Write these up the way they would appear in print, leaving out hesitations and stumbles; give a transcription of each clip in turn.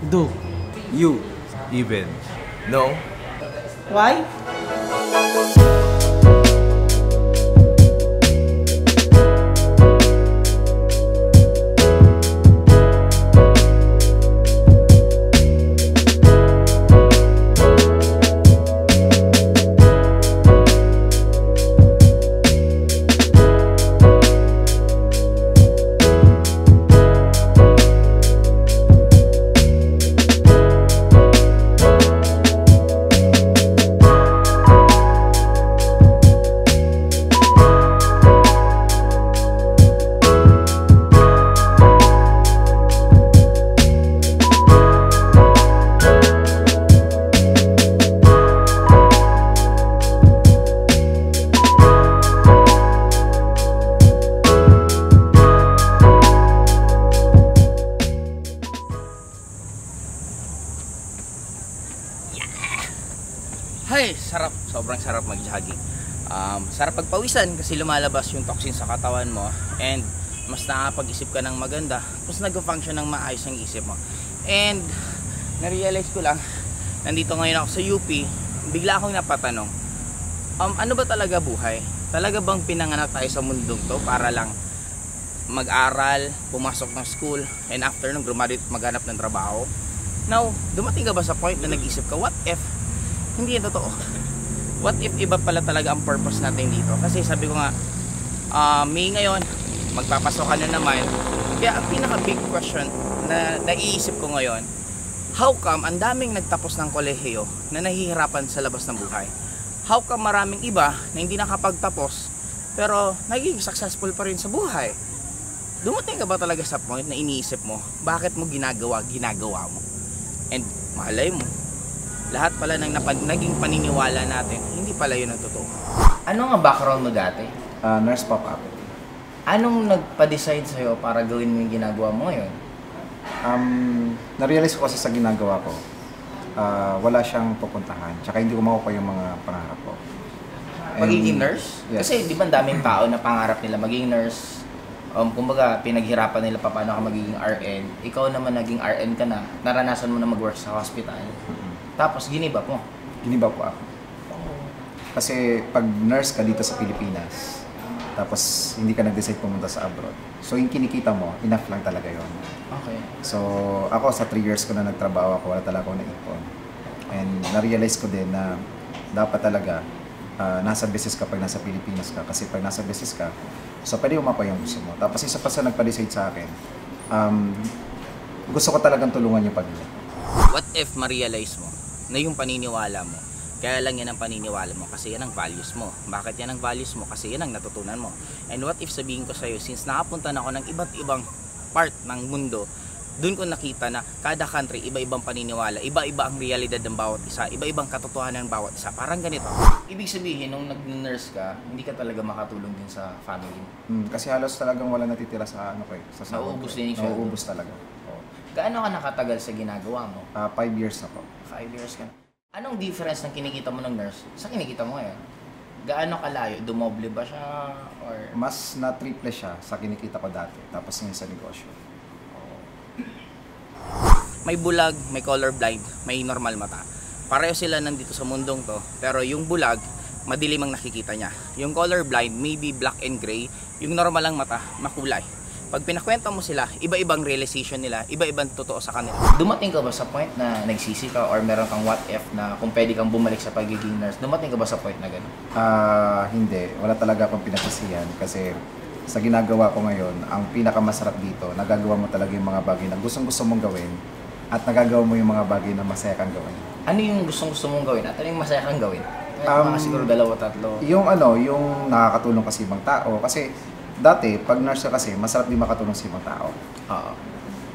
Do. You, even. No? Why? Hay, sarap. Sobrang sarap mag-jogging. Sarap pagpawisan kasi lumalabas yung toxin sa katawan mo and mas nakapag-isip ka ng maganda, mas nag-function ng maayos ang isip mo. And na-realize ko lang, nandito ngayon ako sa UP, bigla akong napatanong, ano ba talaga buhay? Talaga bang pinanganak tayo sa mundong to para lang mag-aral, pumasok ng school, and after nung graduate, maghanap ng trabaho? Now, dumating ka ba sa point na nag-isip ka, what if hindi yan totoo? What if iba pala talaga ang purpose natin dito? Kasi sabi ko nga, May ngayon, magpapasok ka na naman. Kaya ang pinaka big question na naiisip ko ngayon, how come ang daming nagtapos ng kolehiyo na nahihirapan sa labas ng buhay? How come maraming iba na hindi nakapagtapos pero naging successful pa rin sa buhay? Dumating ka ba talaga sa point na iniisip mo, bakit mo ginagawa mo? And malay mo, lahat pala ng naging paniniwala natin, hindi pala yun ang totoo. Ano nga background mo dati? Nurse pop-up. Anong nagpa-decide sa'yo para gawin mo yung ginagawa mo ngayon? Na-realize ko kasi sa ginagawa ko, wala siyang pupuntahan. Tsaka hindi ko makukuha yung mga pangarap ko. Magiging nurse? Yes. Kasi di ba daming tao na pangarap nila maging nurse? Kumbaga, pinaghirapan nila pa paano ka magiging RN. Ikaw naman naging RN ka na, naranasan mo na mag-work sa hospital. Tapos, ginibap mo. Ginibap ko ako. Kasi pag nurse ka dito sa Pilipinas, tapos hindi ka nag-decide pumunta sa abroad, so yung kinikita mo, enough lang talaga yon. Okay. So, ako sa 3 years ko na nagtrabaho ako, wala talaga ako naipon. And na-realize ko din na dapat talaga nasa business ka pag nasa Pilipinas ka. Kasi pag nasa business ka, so pwede umapoy yung gusto mo. Tapos isa pa sa nagpa-decide sa akin, gusto ko talagang tulungan yung pamilya. What if ma-realize mo na yung paniniwala mo, kaya lang yan ang paniniwala mo kasi yan ang values mo? Bakit yan ang values mo? Kasi yan ang natutunan mo. And what if sabihin ko sa'yo, since nakapunta na ako ng iba't ibang part ng mundo, dun ko nakita na kada country, iba-ibang paniniwala, iba-iba ang realidad ng bawat isa, iba-ibang katotohanan ng bawat isa. Parang ganito. Ibig sabihin, nung nag-nurse ka, hindi ka talaga makatulong din sa family. Kasi halos talagang wala natitira sa sa sahod. Nauubos din yung sweldo. Nauubos talaga. Oh. Gaano ka nakatagal sa ginagawa mo? 5 years na po. 5 years ka. Anong difference ng kinikita mo ng nurse sa kinikita mo ngayon? Gaano kalayo? Dumoble ba siya? Or Mas na triple siya sa kinikita ko dati. Tapos ngayon sa negosyo. may bulag, may colorblind, may normal mata. Pareho sila nandito sa mundong to, pero yung bulag, madilim ang nakikita niya. Yung colorblind, maybe black and gray. Yung normal lang mata, makulay. Pag pinakwento mo sila, iba-ibang realization nila, iba-ibang totoo sa kanila. Dumating ka ba sa point na nagsisi ka or meron kang what if na kung pwede kang bumalik sa pagiging nurse? Dumating ka ba sa point na gano'n? Hindi. Wala talaga akong pinagsisihan kasi sa ginagawa ko ngayon, ang pinakamasarap dito, nagagawa mo talaga yung mga bagay na gustong-gusto mong gawin at nagagawa mo yung mga bagay na masaya kang gawin. Ano yung gustong-gusto mong gawin at ano yung masaya kang gawin? Mga siguro 2-3. Yung nakakatulong kasi ibang tao. Kasi dati, pag nurse ka kasi, masarap din makatulong sa ibang tao. Oo.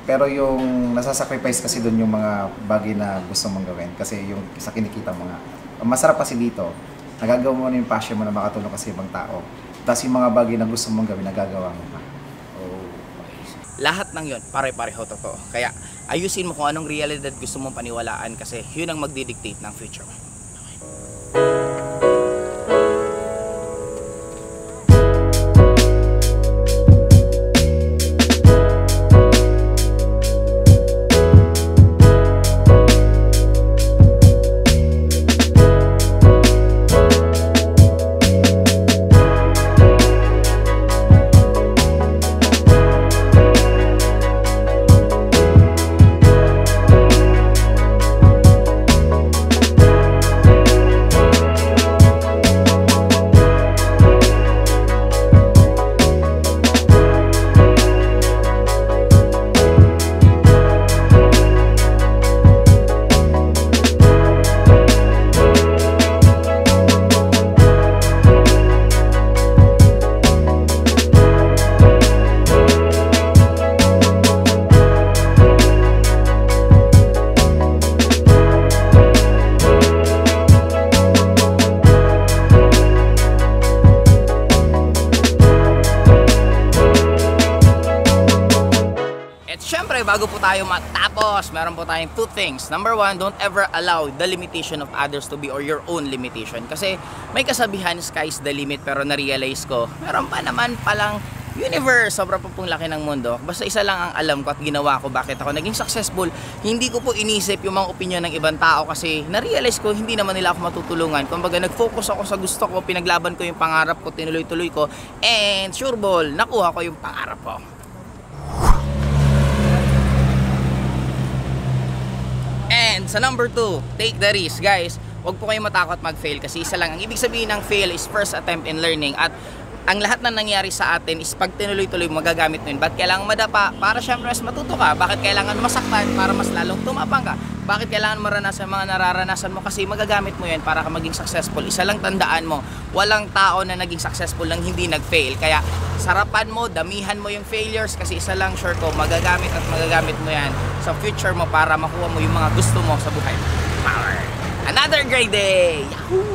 Pero yung nasasacrifice kasi doon yung mga bagay na gusto mong gawin. Kasi yung sa kinikita mo nga. Masarap kasi dito, nagagawa mo na yung passion mo na makatulong kasi ibang tao. Tapos yung mga bagay na gusto mong gawin, nagagawa mo pa. Lahat ng yon pare-pareho totoo. Kaya ayusin mo kung anong realidad gusto mong paniwalaan kasi yun ang magdidictate ng future mo. bago po tayo matapos, meron po tayong 2 things. Number 1, don't ever allow the limitation of others to be or your own limitation. Kasi may kasabihan, sky's the limit, pero na-realize ko, meron pa naman palang universe, sobrang po pong laki ng mundo. Basta isa lang ang alam ko at ginawa ko bakit ako naging successful. Hindi ko po inisip yung mga opinion ng ibang tao kasi na-realize ko hindi naman nila ako matutulungan. Kumbaga nag-focus ako sa gusto ko, pinaglaban ko yung pangarap ko, tinuloy-tuloy ko, and sure ball, nakuha ko yung pangarap ko. And sa number 2, take the risk, guys. Huwag po kayong matakot mag-fail kasi isa lang ang ibig sabihin ng fail is first attempt in learning. At ang lahat na nangyari sa atin is pag tinuloy-tuloy magagamit mo yun. Ba't kailangan madapa? Para syempre mas matuto ka. Bakit kailangan masaktan? Para mas lalong tumapang ka. Bakit kailangan maranasan mga nararanasan mo? Kasi magagamit mo yan para ka maging successful. Isa lang tandaan mo, walang tao na naging successful nang hindi nag-fail. Kaya sarapan mo, damihan mo yung failures kasi isa lang sure ko, magagamit at magagamit mo yan sa future mo para makuha mo yung mga gusto mo sa buhay. Power! Another great day! Yahoo!